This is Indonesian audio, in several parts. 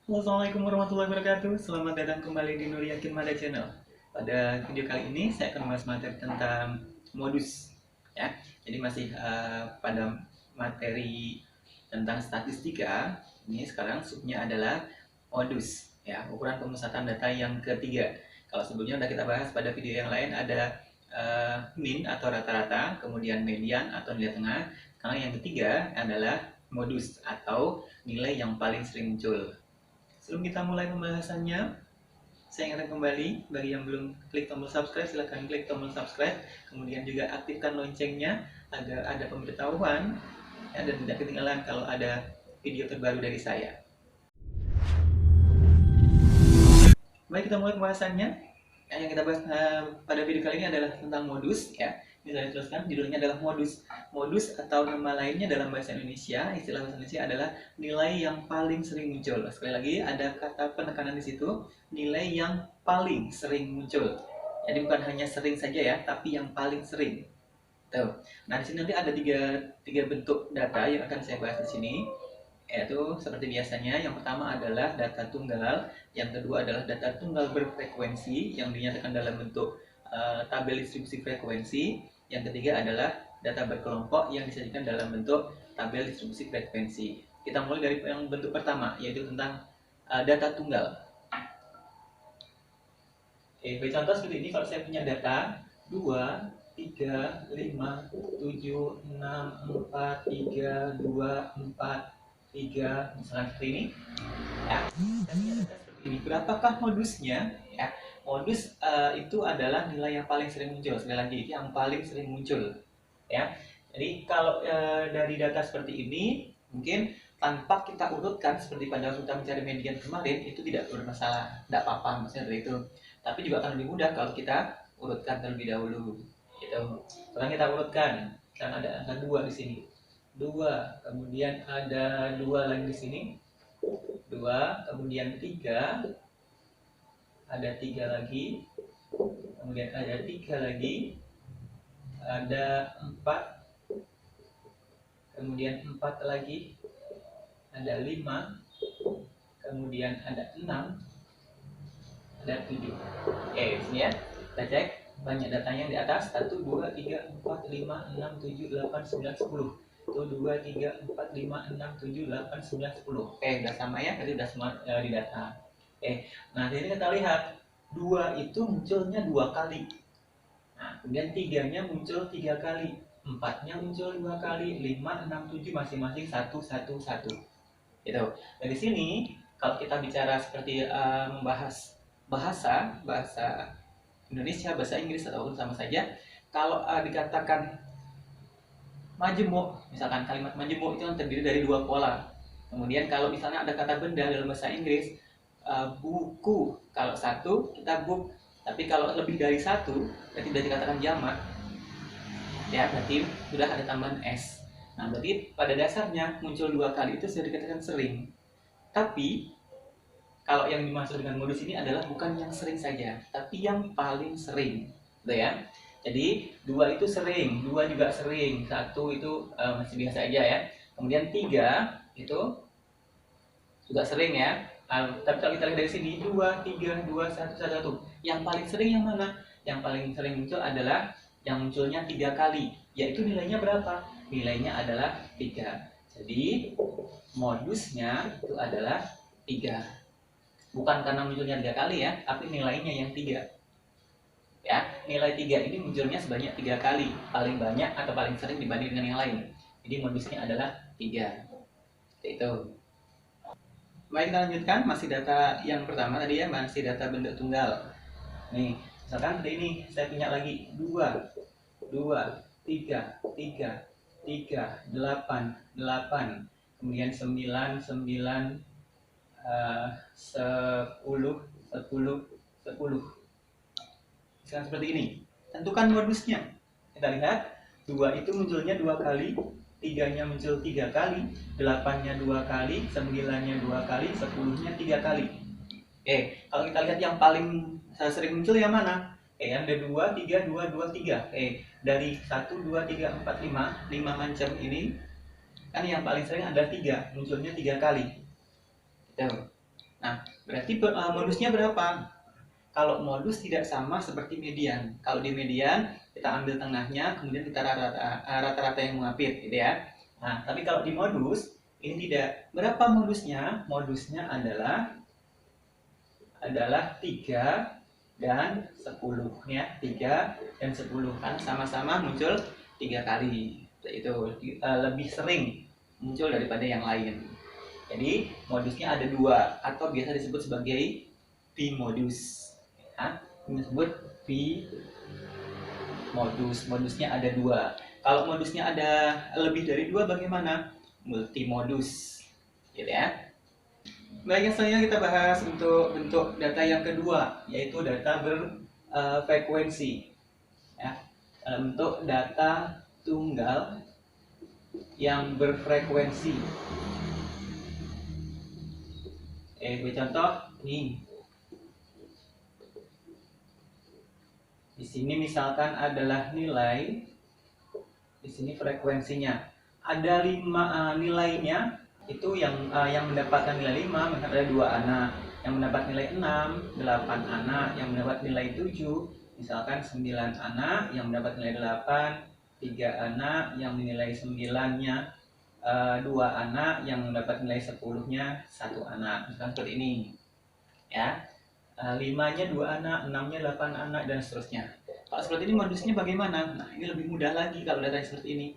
Halo, Assalamualaikum warahmatullahi wabarakatuh. Selamat datang kembali di Nur Yakin Mada Channel. Pada video kali ini saya akan membahas materi tentang modus. Ya, jadi masih pada materi tentang statistika. Ini sekarang subnya adalah modus. Ya, ukuran pemusatan data yang ketiga. Kalau sebelumnya sudah kita bahas pada video yang lain ada mean atau rata-rata, kemudian median atau nilai tengah. Sekarang yang ketiga adalah modus atau nilai yang paling sering muncul. Sebelum kita mulai pembahasannya, saya ingatkan kembali bagi yang belum klik tombol subscribe, silahkan klik tombol subscribe. Kemudian juga aktifkan loncengnya agar ada pemberitahuan ya, dan tidak ketinggalan kalau ada video terbaru dari saya. Baik, kita mulai pembahasannya. Yang kita bahas pada video kali ini adalah tentang modus ya. Ini saya jelaskan judulnya adalah modus. Modus atau nama lainnya dalam bahasa Indonesia, istilah bahasa Indonesia adalah nilai yang paling sering muncul. Sekali lagi ada kata penekanan di situ, nilai yang paling sering muncul. Jadi bukan hanya sering saja ya, tapi yang paling sering. Tuh. Nah, di sini nanti ada tiga bentuk data yang akan saya bahas di sini, yaitu seperti biasanya. Yang pertama adalah data tunggal, yang kedua adalah data tunggal berfrekuensi yang dinyatakan dalam bentuk tabel distribusi frekuensi, yang ketiga adalah data berkelompok yang disajikan dalam bentuk tabel distribusi frekuensi. Kita mulai dari yang bentuk pertama, yaitu tentang data tunggal. Oke, bagi contoh seperti ini, kalau saya punya data 2, 3, 5, 7, 6, 4, 3, 2, 4, 3, misalnya seperti ini ya. Dan ini ada seperti ini. Berapakah modusnya ya? Modus itu adalah nilai yang paling sering muncul. Sekali lagi, yang paling sering muncul ya. Jadi kalau dari data seperti ini, mungkin tanpa kita urutkan seperti pada kita mencari median kemarin, itu tidak bermasalah, tidak apa-apa maksudnya dari itu. Tapi juga akan lebih mudah kalau kita urutkan terlebih dahulu gitu. Sekarang kita urutkan, kan ada angka 2 di sini, 2, kemudian ada 2 lagi di sini, 2, kemudian 3, ada 3 lagi, kemudian ada 3 lagi, ada 4, kemudian 4 lagi, ada 5, kemudian ada 6, ada 7. Oke, sini ya. Kita cek banyak datanya di atas. 1, 2, 3, 4, 5, 6, 7, 8, 9, 10. Itu 2, 3, 4, 5, 6, 7, 8, 9, 10. Oke, udah sama ya. Tadi udah semua di data. Oke, nah jadi kita lihat 2 itu munculnya 2 kali. Nah, kemudian 3-nya muncul 3 kali. 4-nya muncul 2 kali. 5, 6, 7 masing-masing 1, 1, 1. Gitu. Dari sini kalau kita bicara seperti membahas bahasa Indonesia, bahasa Inggris ataupun sama saja, kalau dikatakan majemuk, misalkan kalimat majemuk itu kan terdiri dari 2 pola. Kemudian kalau misalnya ada kata benda dalam bahasa Inggris, buku, kalau 1 kita book, tapi kalau lebih dari 1 berarti sudah dikatakan jamak ya, berarti sudah ada tambahan s. Nah, berarti pada dasarnya muncul 2 kali itu sudah dikatakan sering. Tapi kalau yang dimaksud dengan modus ini adalah bukan yang sering saja, tapi yang paling sering, gitu ya. Jadi 2 itu sering, 2 juga sering, 1 itu masih biasa aja ya. Kemudian 3 itu juga sering ya. Tapi kalau kita lihat dari sini 2, 3, 2, 1, 1. Yang paling sering yang mana? Yang paling sering muncul adalah yang munculnya 3 kali, yaitu nilainya berapa? Nilainya adalah 3. Jadi modusnya itu adalah 3. Bukan karena munculnya 3 kali ya, tapi nilainya yang 3 ya. Nilai 3 ini munculnya sebanyak 3 kali, paling banyak atau paling sering dibanding dengan yang lain. Jadi modusnya adalah 3. Itu. Baik, kita lanjutkan. Masih data yang pertama tadi ya, masih data benda tunggal. Nih, misalkan seperti ini, saya punya lagi 2, 2, 3, 3, 3, 8, 8, kemudian 9, 9, 10, 10, 10. Misalkan seperti ini. Tentukan modusnya. Kita lihat, 2 itu munculnya 2 kali, 3-nya muncul 3 kali, 8-nya 2 kali, 9-nya 2 kali, 10-nya 3 kali. Oke, kalau kita lihat yang paling sering muncul yang mana? Yang ada 2, 3, 2, 2, 3. Dari 1, 2, 3, 4, 5, 5 macam ini, kan yang paling sering adalah 3, munculnya 3 kali. Gitu. Nah, berarti modusnya berapa? Kalau modus tidak sama seperti median. Kalau di median kita ambil tengahnya, kemudian kita rata-rata yang mengapit, gitu ya. Nah, tapi kalau di modus ini tidak. Berapa modusnya? Modusnya adalah 3 dan 10 ya. 3 dan 10 kan sama-sama muncul 3 kali. Itu lebih sering muncul daripada yang lain. Jadi modusnya ada 2 atau biasa disebut sebagai bimodus. Ya, ini disebut bimodus. Modusnya ada 2. Kalau modusnya ada lebih dari 2 bagaimana? Multimodus. Gitu ya. Baik, yang selanjutnya kita bahas untuk bentuk data yang kedua, yaitu data berfrekuensi. Ya, dalam bentuk data tunggal yang berfrekuensi. Contoh nih. Di sini misalkan adalah nilai, di sini frekuensinya. Ada 5 nilainya, itu yang mendapatkan nilai 5, misalkan ada 2 anak, yang mendapat nilai 6, 8 anak, yang mendapat nilai 7, misalkan 9 anak, yang mendapat nilai 8, 3 anak, yang menilai 9-nya 2 anak, yang mendapat nilai 10-nya 1 anak, misalkan seperti ini. Ya. 5-nya 2 anak, 6-nya 8 anak, dan seterusnya. Kalau seperti ini modusnya bagaimana? Nah, ini lebih mudah lagi kalau data seperti ini.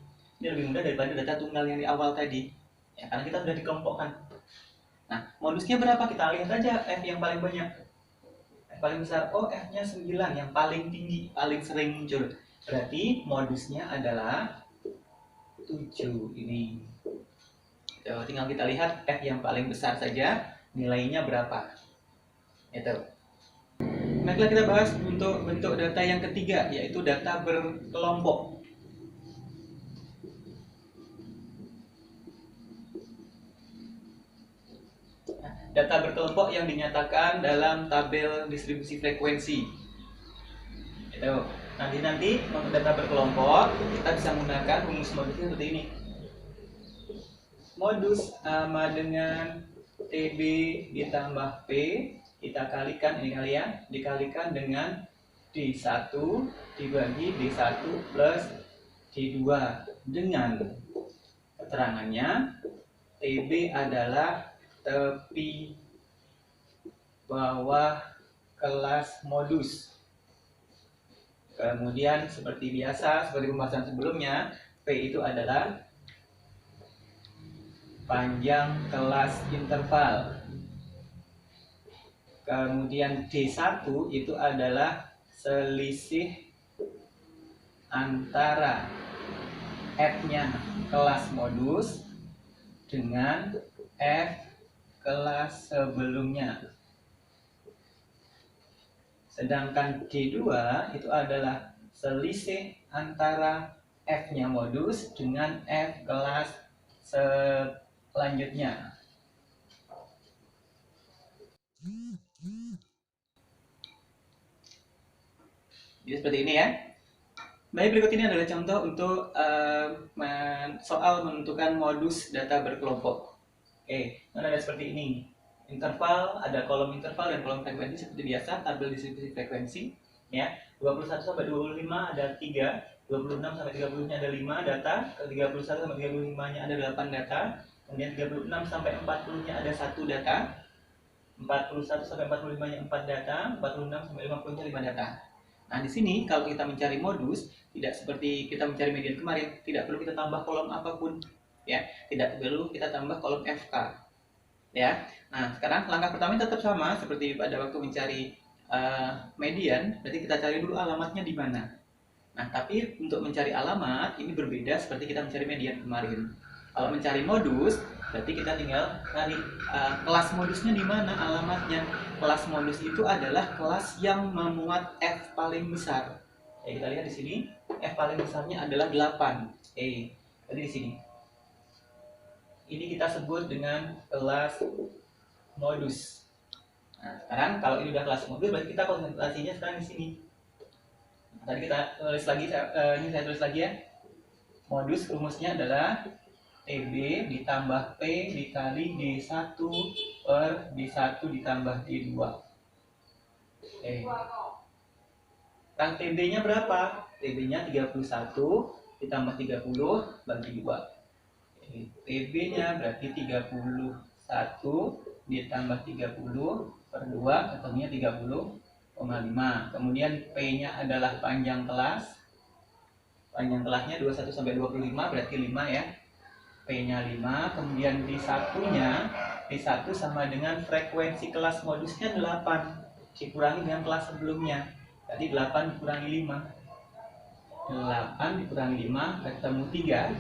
Ini lebih mudah daripada data tunggal yang di awal tadi. Ya, karena kita sudah dikelompokkan. Nah, modusnya berapa? Kita lihat aja F yang paling banyak. F paling besar. Oh, F-nya 9, yang paling tinggi, paling sering muncul. Berarti modusnya adalah 7 ini. Tinggal kita lihat F yang paling besar saja, nilainya berapa. Itu. Baiklah, kita bahas untuk bentuk data yang ketiga, yaitu data berkelompok. Data berkelompok yang dinyatakan dalam tabel distribusi frekuensi. Itu. Nanti untuk data berkelompok kita bisa menggunakan rumus modusnya seperti ini. Modus sama dengan TB ditambah P, kita kalikan ini kalian, dikalikan dengan D1 dibagi D1 plus D2 dengan keterangannya TB adalah tepi bawah kelas modus. Kemudian seperti biasa, seperti pembahasan sebelumnya, P itu adalah panjang kelas interval. Kemudian D1 itu adalah selisih antara F-nya kelas modus dengan F kelas sebelumnya. Sedangkan D2 itu adalah selisih antara F-nya modus dengan F kelas selanjutnya. Jadi seperti ini ya. Baik, berikut ini adalah contoh untuk soal menentukan modus data berkelompok. Oke, ada seperti ini. Interval, ada kolom interval dan kolom frekuensi seperti biasa, tabel distribusi frekuensi. Ya, 21 sampai 25 ada 3, 26 sampai 30-nya ada 5 data, ke 31 sampai 35-nya ada 8 data, kemudian 36 sampai 40-nya ada 1 data, 41 sampai 45-nya 4 data, 46 sampai 50-nya 5 data. Nah, di sini kalau kita mencari modus, tidak seperti kita mencari median kemarin, tidak perlu kita tambah kolom apapun, ya, tidak perlu kita tambah kolom FK, ya. Nah, sekarang langkah pertama tetap sama seperti pada waktu mencari median, berarti kita cari dulu alamatnya di mana. Nah, tapi untuk mencari alamat ini berbeda seperti kita mencari median kemarin. Kalau mencari modus, berarti kita tinggal cari kelas modusnya di mana alamatnya. Kelas modus itu adalah kelas yang memuat F paling besar. Ya, kita lihat di sini, F paling besarnya adalah 8. Jadi di sini. Ini kita sebut dengan kelas modus. Nah, sekarang kalau ini udah kelas modus, berarti kita konsentrasinya sekarang di sini. Nah, tadi kita tulis lagi, ini saya tulis lagi ya. Modus rumusnya adalah TB ditambah P dikali D1 per D1 ditambah D2. Sekarang TB-nya berapa? TB-nya 31 ditambah 30 bagi 2. TB-nya berarti 31 ditambah 30 per 2, ketemunya 30,5. Kemudian P-nya adalah panjang kelas. Panjang kelasnya 21 sampai 25 berarti 5 ya. P-nya 5, kemudian D1-nya, D1 sama dengan frekuensi kelas modusnya 8 dikurangi dengan kelas sebelumnya. Tadi 8 dikurangi 5. 8 dikurangi 5 ketemu 3.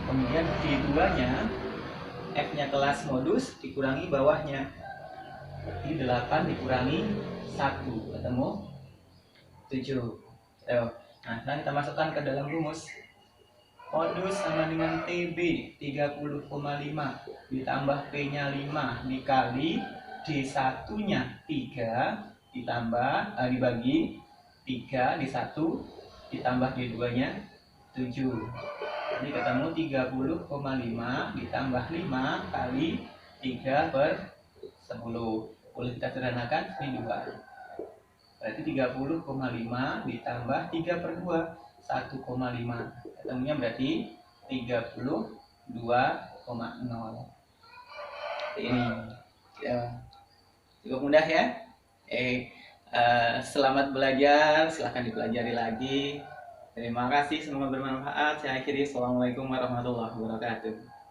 Kemudian D2-nya, F-nya kelas modus dikurangi bawahnya. Berarti 8 dikurangi 1 ketemu 7. Nah, sekarang kita masukkan ke dalam rumus. Modus sama dengan TB 30,5 ditambah P-nya 5 dikali D1-nya 3 ditambah dibagi 3 D1 ditambah D2-nya 7. Jadi ketemu 30,5 ditambah 5 kali 3 per 10. Boleh kita sederhanakan ini 2. Berarti 30,5 ditambah 3 per 2 1,5. Ketemunya berarti 32,0. Ini ya, cukup mudah ya. Selamat belajar, silahkan dipelajari lagi. Terima kasih, semoga bermanfaat. Saya akhiri. Assalamualaikum warahmatullahi wabarakatuh.